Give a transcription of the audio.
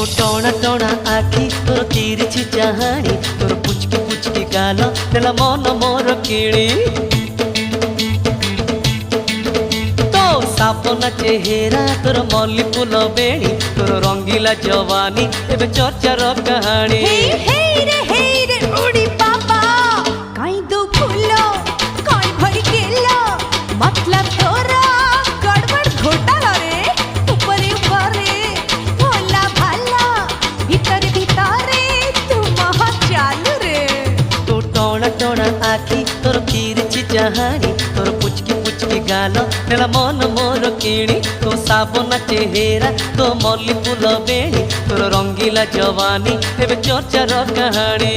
तो टोना टोना आखि तोर तिरछी चाहाणी तोर पुचकी गाल तेला मन मोर किणी तो सापना चेहरा तोर मल्ली फूल बेणी तोर रंगीला जवानी एबे चर्चार कहानी हे रे उड़ी बाबा काई दो फूलो काई भरी केला मतलब तोरा गड़बड़ घोटाला रे ऊपरे ऊपरे भोला भाला भीतर भीतरे तू महा चालू रे तो टोना टोना आखि तोर तिरछी चाहाणी तोर पुचकी गाल तेला मन मोर किणी तो साबना चेहरा तो मल्ली फूल बेणी तोर रंगीला जवानी एबे चर्चार कहानी।